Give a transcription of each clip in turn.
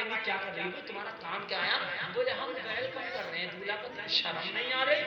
بیوی کیا کر رہی ہو؟ تمہارا کام کیا ہے؟ بولے ہم ویلکم کر رہے ہیں دولہا کا، تمہیں شرم نہیں آ رہی؟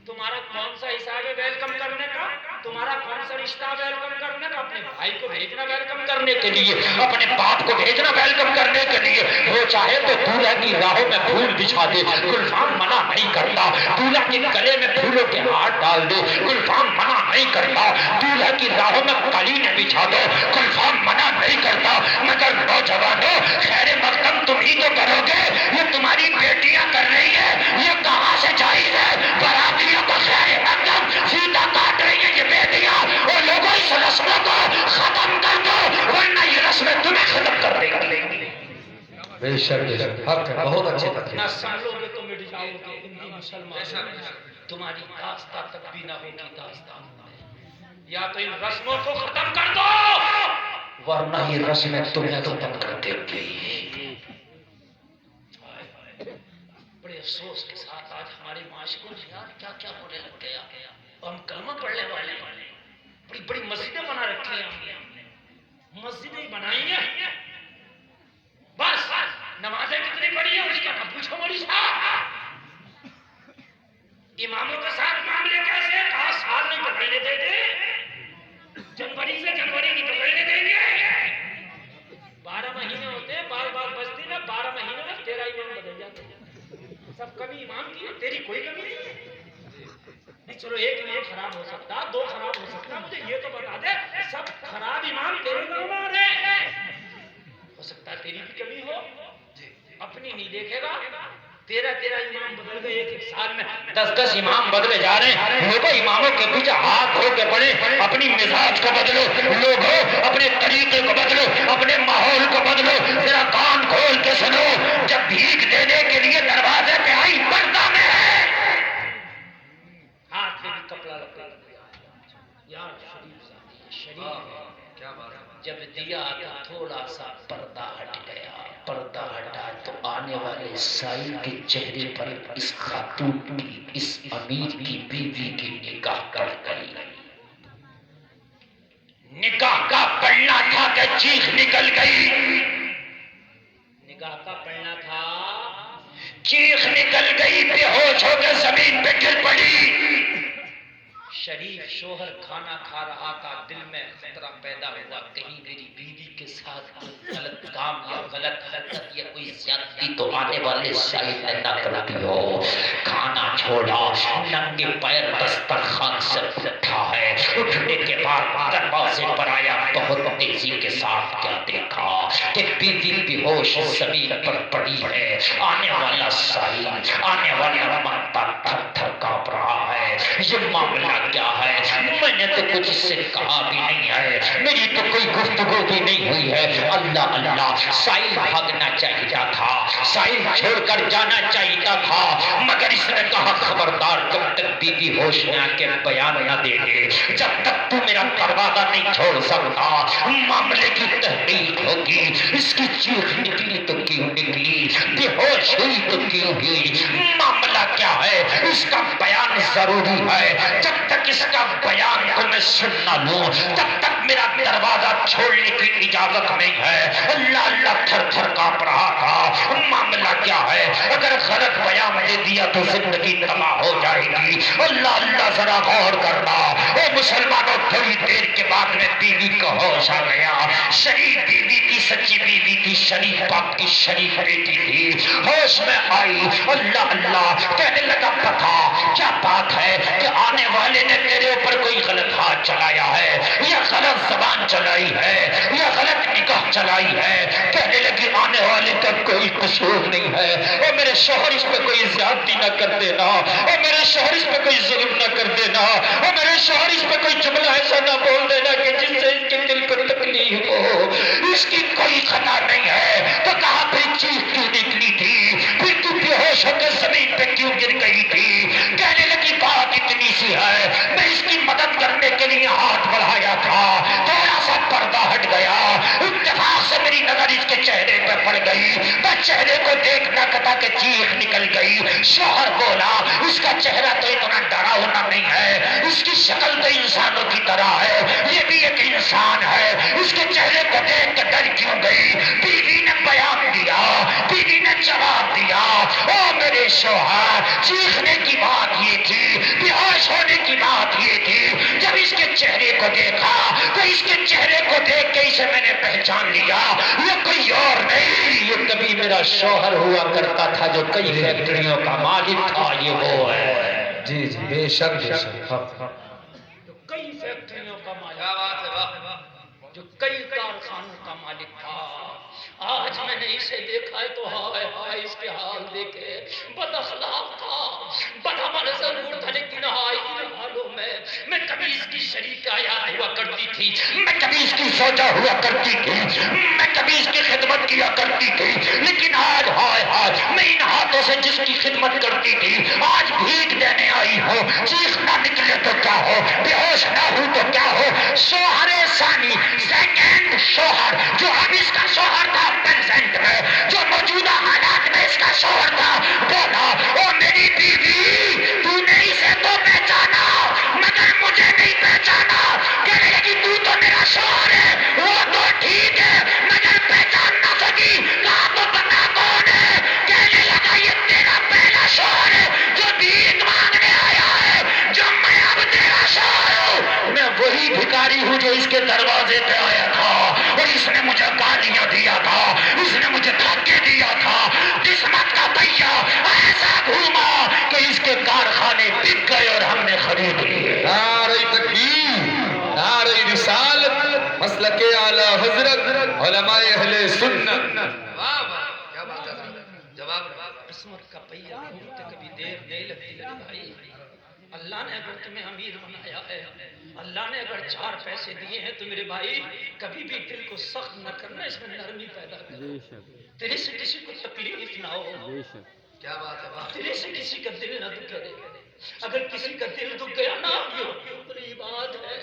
تمہارا کون سا حساب ہے ویلکم کرنے کا؟ تمہارا کون سا رشتہ ویلکم کرنے کا؟ اپنے بھائی کو بھیجنا ویلکم کرنے کے لیے، اپنے باپ کو بھیجنا ویلکم کرنے کے لیے۔ وہ چاہے تو دولہا کی راہوں میں پھول بچھا دے، گلفام منع نہیں کرتا۔ دولہا کے گلے میں پھولوں کے ہاتھ ڈال دے، گلفام منع نہیں کرتا۔ دولہا کی راہوں میں قالینیں بچھا دو، گلفام منع نہیں کرتا۔ مگر نوجوانوں، خیر مقدم تم ہی تو کرو گے، یہ تمہاری بیٹیاں کر رہی ہیں، یہ کہاں سے جائز ہے؟ برادریوں کو خیر مقدم سیدھا کاٹ رہی ہیں یہ بیٹیاں، اور لوگوں اس رسم کو ختم کر دو ورنہ یہ رسمیں تمہیں ختم کر دیں گی۔ بے شک حق ہے، بہت اچھے تک نہ سالوں میں تو مٹ جاؤ گے ہندی مسلمان، تمہاری داستان تک بھی نہ ہوگی داستان۔ یا تو ان رسموں کو ختم کر دو ورنہ یہ رسمیں تمہیں ختم کر دیں گی۔ بڑے افسوس کے ساتھ آج ہمارے معاشرے میں یار کیا کیا ہونے لگ گیا۔ ہم کلمہ پڑھنے والے بڑی بڑی مسجدیں بنا رکھی ہیں، مسجدیں بنائی ہیں، بس نمازیں کتنی پڑھی ہیں اس کا نہ پوچھو مولوی صاحب۔ اماموں کے ساتھ معاملے کیسے؟ کہا سال نہیں پکڑنے دیں گے، جنوری سے جنوری نہیں پکڑنے دیں گے۔ 12 مہینے ہوتے ہیں، بال بال بستی میں 12 مہینے میں 13 امام بدل جاتے ہیں۔ سب کمی امام کی ہے، تیری کوئی کمی نہیں ہے۔ نہیں چلو ایک امام خراب ہو سکتا، 2 خراب ہو سکتا، مجھے یہ تو بتا دے سب خراب امام تیرے گھر میں آ رہے ہیں؟ ہو سکتا ہے تیری بھی کمی ہو، اپنی نہیں دیکھے گا۔ 13 امام بدل گئے ایک سال میں، 10 امام بدلے جا رہے ہیں۔ لوگوں اماموں کے پیچھے ہاتھ دھو کے پڑے، اپنی مزاج کو بدلو، لوگوں اپنے طریقے کو بدلو، اپنے ماحول کو بدلو۔ ذرا کان کھول کے سنو، جب بھیک دینے کے لیے دروازے پہ آئی پردہ میں ہے، ہاتھ میں بھی کپڑا لپیٹ دیا، یار شریف ذاتی شریف ہے۔ جب دیا تو تھوڑا سا پردہ ہٹ گیا، پردہ ہٹا تو آنے والے سائل کے چہرے پر اس خاتون کی، اس امیر کی بیوی کی نگاہ پڑ گئی۔ نگاہ کا پڑنا تھا کہ چیخ نکل گئی، نگاہ کا پڑنا تھا چیخ نکل گئی، بے ہوش ہو کے زمین پہ گر پڑی۔ شریف شوہر کھانا کھا رہا تھا، دل میں خطرہ پیدا ہوا کہیں میری بیوی کے ساتھ کوئی غلط کام یا غلط حرکت یا کوئی زیادتی تو آنے والے سائل نے نہ کر دی ہو۔ کھانا چھوڑا، ننگے پیر دسترخوان سے اٹھا ہے، اٹھنے کے بعد دروازے پر آیا، بہت تیزی کے ساتھ کیا دیکھا کہ بیوی بے ہوش زمین پر پڑی ہے۔ آنے والا سائل، آنے والا منتا تھر تھر کانپ رہا ہے، یہ معاملہ کیا ہے؟ میں نے تو کچھ اس سے کہا بھی نہیں ہے، میری تو کوئی گفتگو بھی نہیں ہوئی ہے۔ اللہ اللہ، سائل بھاگنا چاہیے تھا، سائل چھوڑ کر جانا چاہیے تھا، مگر اس نے کہا خبردار جب تک بیوی ہوش میں آ کے بیان نہ دے دے، جب تک تو میرا دروازہ نہیں چھوڑ سکتا، معاملے کی تحقیق ہوگی۔ اس کی چیخ نکلی تو کیوں نکلی، بے ہوش ہوئی تو کیوں ہوئی، معاملہ کیا ہے، اس کا بیان ضروری ہے۔ جب تک اس کا بیان کو میں سن نہ لوں تب تک میرا دروازہ چھوڑنے کی اجازت نہیں ہے۔ اللہ اللہ تھر تھر کانپ رہا تھا، معاملہ کیا ہے، اگر غلط بیان دے دیا تو زندگی تباہ ہو جائے گی۔ اللہ اللہ ذرا غور کرنا۔ اے مسلمانوں، تھوڑی دیر کے بعد میں بیوی کو ہوش آ گیا، شریف بیوی کی، سچی بیوی کی، شریف باپ کی شریف بیٹی تھی، ہوش میں آئی۔ اللہ اللہ کہنے لگا بتا کیا بات ہے کہ آنے والے نے تیرے اوپر کوئی غلط ہاتھ چلایا ہے یا غلط زبان چلائی ہے یا غلط نگاہ چلائی ہے؟ کہنے لگی آنے والے کا کوئی قصور نہیں ہے، اور میرے شوہر اس پہ کوئی زیادتی نہ کر دینا، اور میرے شوہر اس پہ کوئی ظلم نہ کر دینا، اور میرے شوہر اس پہ کوئی جملہ ایسا نہ بول دینا کہ جس سے اس کے دل کو تکلیف ہو، اس کی کوئی خطا نہیں ہے۔ تو کہا پھر چیخ کیوں نکلی تھی، پھر تو بے ہوش ہو کے زمین پہ کیوں گر گئی تھی؟ کہنے لگی بات اتنی سی ہے، میں اس کی مدد کرنے کے لیے ہاتھ بڑھایا تھا، تھوڑا سا پردہ ہٹ گیا، اتفاق سے میری نظر اس کے چہرے پہ پڑ گئی، میں چہرے کو دیکھنا کتا کہ چیخ نکل گئی۔ شوہر بولا اس کا چہرہ تو اتنا ڈرا ہونا نہیں ہے، اس کی شکل تو انسانوں کی طرح ہے، یہ بھی ایک انسان ہے، اس کے چہرے کو دیکھ کے ڈر کیوں گئی؟ بیوی نے بیان دیا جواب دیا، او میرے شوہر، چیخنے کی بات یہ تھی، بے ہوش ہونے کی بات یہ تھی، جب اس کے چہرے کو دیکھا تو اس کے چہرے کو دیکھ کے اسے میں نے پہچان لیا، یہ کوئی اور نہیں، یہ کبھی میرا شوہر ہوا کرتا تھا جو کئی فیکٹریوں کا مالک تھا، یہ وہ ہے۔ جی جی بے شک بے شک، جو کئی فیکٹریوں کا مالک، جو کئی کارخانوں کا مالک تھا، آج میں نے اسے دیکھا ہے تو ہائے ہائے اس کے حال دیکھے، بد اخلاق تھا، بد عمل ضرور تھا، لیکن ہائے ان حالوں میں کبھی اس کی شریک آیات ہوا کرتی تھی، میں کبھی اس کی سوچا ہوا کرتی تھی، میں کبھی اس کی خدمت کیا کرتی تھی، لیکن آج ہائے ہائے میں ان ہاتھوں سے جس کی خدمت کرتی تھی آج بھیک دینے آئی ہوں، چیخ نہ نکلے تو کیا ہو، بے ہوش نہ ہوں تو کیا ہو۔ شوہر ثانی، سیکنڈ شوہر، جو اب اس کا شوہر تھا پریزنٹ میں، جو موجودہ حالات میں اس کا شوہر تھا، بولا او میری بیوی، تو نے اسے تو پہچانا مگر مجھے نہیں پہچانا، کہنے لگی تو میرا شوہر ہے، وہ تو ٹھیک ہے مگر پہچان نہ سکی، کہا تو بتا کون ہے، کہنے لگا یہ تیرا پہلا شوہر ہے جو بھیک مانگنے آیا ہے، جو میں اب تیرا شوہر ہوں، میں وہی بھکاری ہوں جو اس کے دروازے پہ آیا تھا اور اس نے مجھے گالیاں دیا تھا، اس نے مجھے دھکے دیا تھا، قسمت کا پہیا ایسا گھوما کہ اس کے کارخانے بک گئے اور ہم نے خرید لیے۔ نعرہ تکبیر، نعرہ رسالت، مسلک اعلی حضرت، علماء اہل سنت۔ واہ واہ کیا بات ہے، جواب قسمت کا پہیا گھومتے کبھی دیر نہیں لگتی میرے بھائی، اللہ نے اگر تمہیں امیر بنایا ہے، اللہ نے اگر 4 پیسے دیے ہیں تو میرے بھائی کبھی بھی دل کو سخت نہ کرنا، اس میں نرمی پیدا کرو، تیرے سے کسی کو تکلیف نہ ہو، کیا بات ہے، تیرے سے کسی کا دل نہ دکھے، اگر کسی کا دل دکھ گیا نا یہ بڑی بات ہے،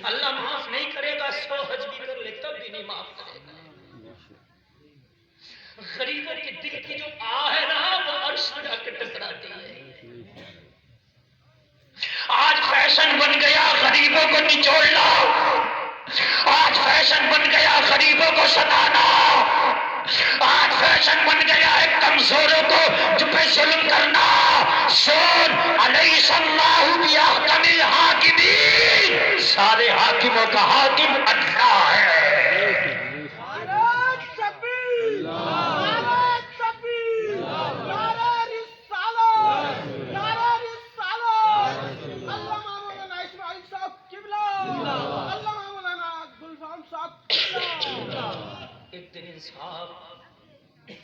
اللہ معاف نہیں کرے گا، 100 حج بھی کر لے تب بھی نہیں معاف کرے گا۔ غریبوں کے دل کی جو آہ ہے نا وہ عرش جا کے ٹکراتی ہے۔ آج فیشن بن گیا غریبوں کو نچوڑنا، آج فیشن بن گیا غریبوں کو ستانا، آج فیشن بن گیا ہے کمزوروں کو جو پہ ظلم کرنا۔ سن علیہ اللہ باحکم الحاکمین، سارے حاکموں کا حاکم اللہ ہے۔ ایک دن انصاف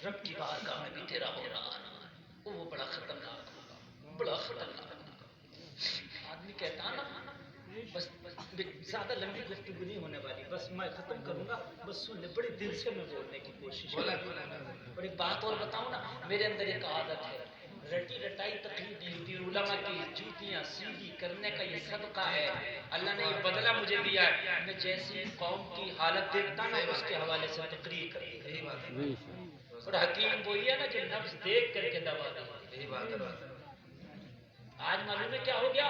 رب کی بارگاہ میں بھی تیرا ہو رہا ہے، وہ بڑا خطرناک ہوگا، بڑا خطرناک ہوگا۔ آدمی کہتا نا بس زیادہ لمبی گفتگو نہیں ہونے والی، بس میں ختم کروں گا، بس سن لے، بڑے دل سے میں بولنے کی کوشش کروں گا۔ اور ایک بات اور بتاؤں نا، میرے اندر ایک عادت ہے، رٹی رٹائی تقریر نہیں ہوتی، علماء کی جوتیاں سیدھی کرنے کا یہ صدقہ ہے، اللہ نے یہ بدلہ مجھے دیا ہے، میں جیسی قوم کی حالت دیکھتا نا اس کے حوالے سے تقریر کرتا ہوں۔ اور حکیم وہی ہے نا جو نفس دیکھ کر کے دوا دے۔ آج معلوم ہے کیا ہو گیا،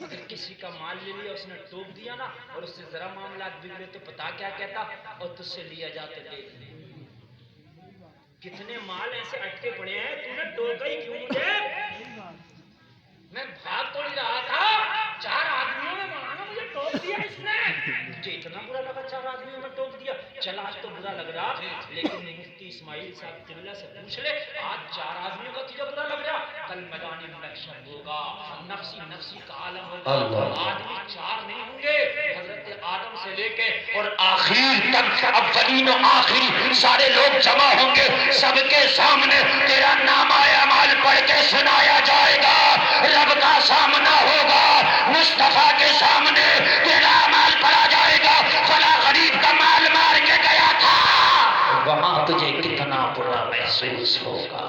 اگر کسی کا مال لے لیا اس نے ٹوک دیا نا اور اس سے ذرا معاملات بگڑے تو پتا کیا کہتا، اور تجھ سے لیا جا تو لے لے۔ کتنے مال ایسے اٹکے پڑے ہیں، تو نے ٹوکا ہی کیوں مجھے؟ میں بھاگ تو نہیں رہا تھا، 4 آدمیوں میں مولانا مجھے ٹوک دیا اس نے، مجھے اتنا برا لگا 4 آدمیوں میں ٹوک دیا، چل آج تو برا لگ رہا، لیکن مفتی اسماعیل صاحب قبلہ سے پوچھ لے، آج 4 آدمیوں کا تجھے برا لگ رہا، کل میدان محشر ہوگا، نفسی نفسی کا عالم ہوگا، آدمی 4 نہیں ہوں گے، حضرت آدم سے لے کے اور آخر تک اولین و آخری سارے لوگ جمع ہوں گے، سب کے سامنے تیرا نامہ اعمال پڑھ کے سنایا جائے گا، رب کا سامنا ہوگا، مصطفیٰ کے سامنے تیرا مال پڑا جائے گا، فلاں غریب کا مال مار کے گیا تھا، وہاں تجھے کتنا برا محسوس ہوگا۔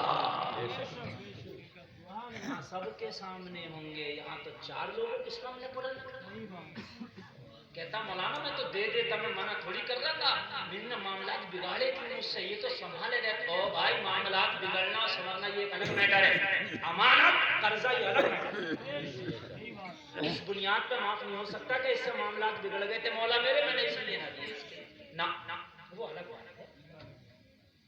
یہاں سب کے سامنے ہوں گے، یہاں تو 4 لوگوں کے سامنے پڑا کہتا مولانا میں تو دے دیتا، میں منع تھوڑی کر رہا تھا، میں نے معاملات بگاڑے تھے مجھ سے، یہ تو سنبھالے رہتے۔ او بھائی معاملات بگڑنا سنورنا یہ ایک الگ میٹر ہے، امانت قرضہ یہ الگ میٹر ہے، اس بنیاد پہ معاف نہیں ہو سکتا کہ اس سے معاملات بگڑ گئے تھے مولا میرے، میں نے اس لیے نہ دیے، نہ وہ الگ بات ہے،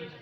20